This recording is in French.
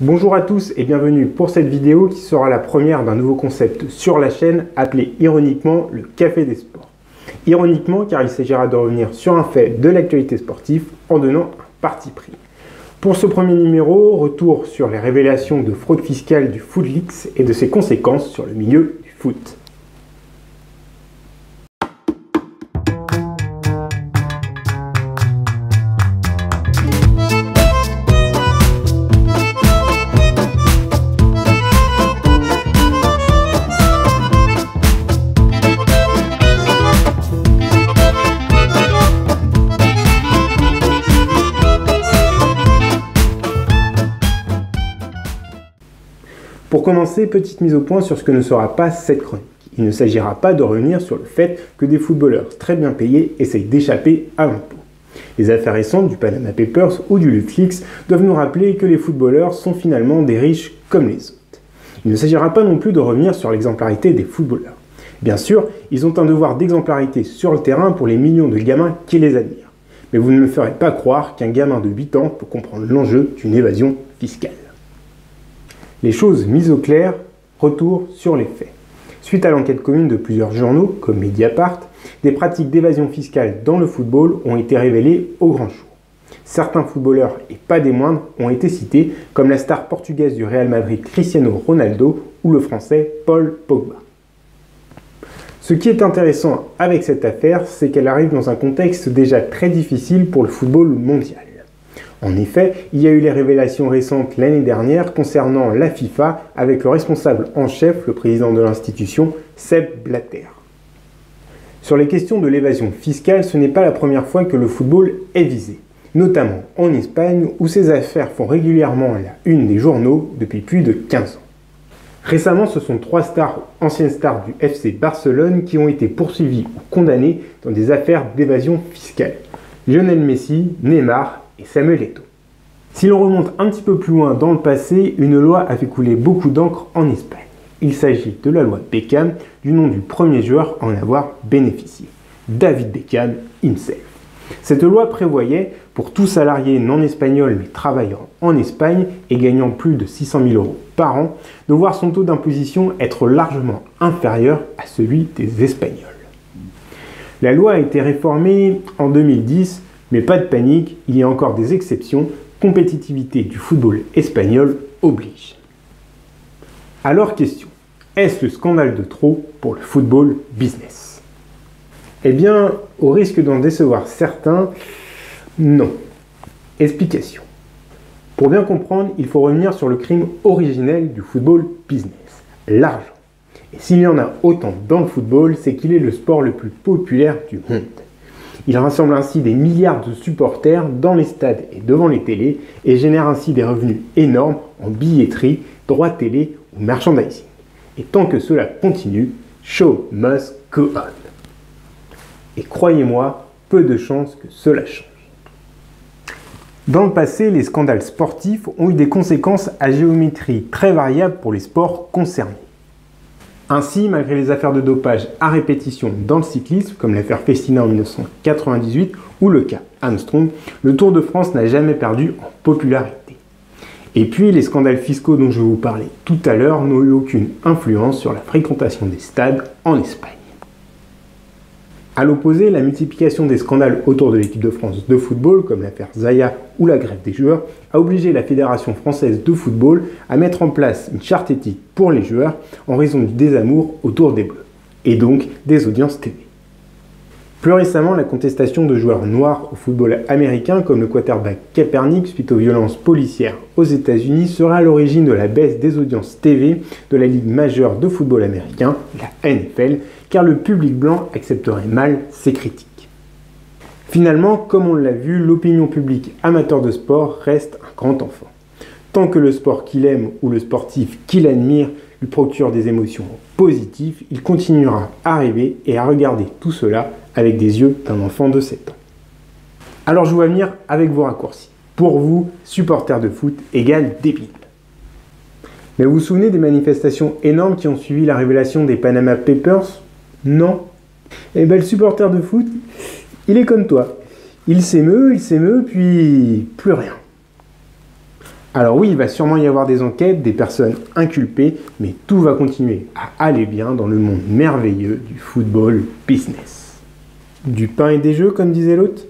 Bonjour à tous et bienvenue pour cette vidéo qui sera la première d'un nouveau concept sur la chaîne appelé ironiquement le Café des Sports. Ironiquement car il s'agira de revenir sur un fait de l'actualité sportive en donnant un parti pris. Pour ce premier numéro, retour sur les révélations de fraude fiscale du FootLeaks et de ses conséquences sur le milieu du foot. Pour commencer, petite mise au point sur ce que ne sera pas cette chronique. Il ne s'agira pas de revenir sur le fait que des footballeurs très bien payés essayent d'échapper à l'impôt. Les affaires récentes du Panama Papers ou du LuxLeaks doivent nous rappeler que les footballeurs sont finalement des riches comme les autres. Il ne s'agira pas non plus de revenir sur l'exemplarité des footballeurs. Bien sûr, ils ont un devoir d'exemplarité sur le terrain pour les millions de gamins qui les admirent. Mais vous ne me ferez pas croire qu'un gamin de 8 ans peut comprendre l'enjeu d'une évasion fiscale. Les choses mises au clair, retour sur les faits. Suite à l'enquête commune de plusieurs journaux, comme Mediapart, des pratiques d'évasion fiscale dans le football ont été révélées au grand jour. Certains footballeurs, et pas des moindres, ont été cités, comme la star portugaise du Real Madrid Cristiano Ronaldo ou le français Paul Pogba. Ce qui est intéressant avec cette affaire, c'est qu'elle arrive dans un contexte déjà très difficile pour le football mondial. En effet, il y a eu les révélations récentes l'année dernière concernant la FIFA avec le responsable en chef, le président de l'institution, Sepp Blatter. Sur les questions de l'évasion fiscale, ce n'est pas la première fois que le football est visé, notamment en Espagne où ces affaires font régulièrement la une des journaux depuis plus de 15 ans. Récemment, ce sont 3 anciennes stars du FC Barcelone qui ont été poursuivies ou condamnées dans des affaires d'évasion fiscale. Lionel Messi, Neymar et Samuel Eto'o. Si l'on remonte un petit peu plus loin dans le passé, une loi a fait couler beaucoup d'encre en Espagne. Il s'agit de la loi Beckham, du nom du premier joueur à en avoir bénéficié, David Beckham himself. Cette loi prévoyait, pour tout salarié non espagnol mais travaillant en Espagne et gagnant plus de 600 000 € par an, de voir son taux d'imposition être largement inférieur à celui des Espagnols. La loi a été réformée en 2010, mais pas de panique, il y a encore des exceptions, compétitivité du football espagnol oblige. Alors question, est-ce le scandale de trop pour le football business? Eh bien, au risque d'en décevoir certains, non. Explication. Pour bien comprendre, il faut revenir sur le crime originel du football business, l'argent. Et s'il y en a autant dans le football, c'est qu'il est le sport le plus populaire du monde. Il rassemble ainsi des milliards de supporters dans les stades et devant les télés et génère ainsi des revenus énormes en billetterie, droits télé ou merchandising. Et tant que cela continue, show must go on. Et croyez-moi, peu de chances que cela change. Dans le passé, les scandales sportifs ont eu des conséquences à géométrie très variable pour les sports concernés. Ainsi, malgré les affaires de dopage à répétition dans le cyclisme, comme l'affaire Festina en 1998 ou le cas Armstrong, le Tour de France n'a jamais perdu en popularité. Et puis, les scandales fiscaux dont je vous parlais tout à l'heure n'ont eu aucune influence sur la fréquentation des stades en Espagne. A l'opposé, la multiplication des scandales autour de l'équipe de France de football, comme l'affaire Zaya ou la grève des joueurs, a obligé la Fédération française de football à mettre en place une charte éthique pour les joueurs en raison du désamour autour des Bleus, et donc des audiences TV. Plus récemment, la contestation de joueurs noirs au football américain, comme le quarterback Kaepernick suite aux violences policières aux États-Unis, sera à l'origine de la baisse des audiences TV de la Ligue majeure de football américain, la NFL, car le public blanc accepterait mal ces critiques. Finalement, comme on l'a vu, l'opinion publique amateur de sport reste un grand enfant. Tant que le sport qu'il aime ou le sportif qu'il admire lui procure des émotions positives, il continuera à rêver et à regarder tout cela avec des yeux d'un enfant de 7 ans. Alors je vais venir avec vos raccourcis. Pour vous, supporter de foot égale débile. Mais vous vous souvenez des manifestations énormes qui ont suivi la révélation des Panama Papers? Non. Eh bien le supporter de foot, il est comme toi. Il s'émeut, puis plus rien. Alors oui, il va sûrement y avoir des enquêtes, des personnes inculpées, mais tout va continuer à aller bien dans le monde merveilleux du football business. Du pain et des jeux, comme disait l'autre.